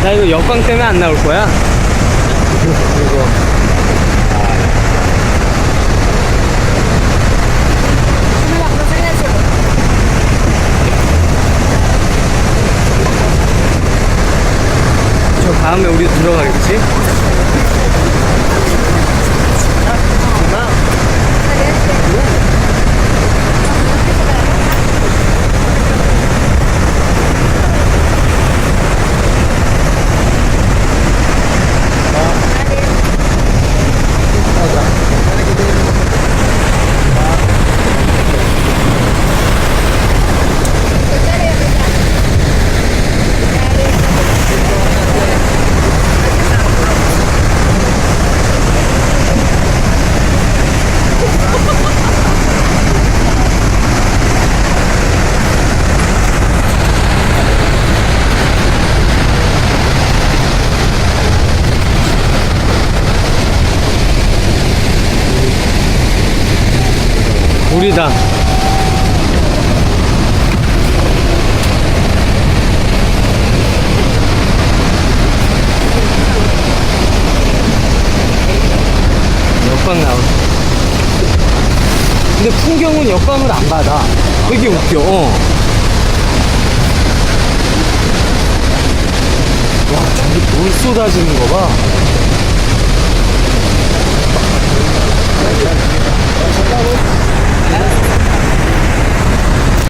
나 이거 역광 때문에 안 나올 거야. 이거. 저 다음에 우리 들어가겠지? 우리다. 역광 나오네. 근데 풍경은 역광을 안 받아. 되게 웃겨. 와, 저기 물 쏟아지는 거 봐.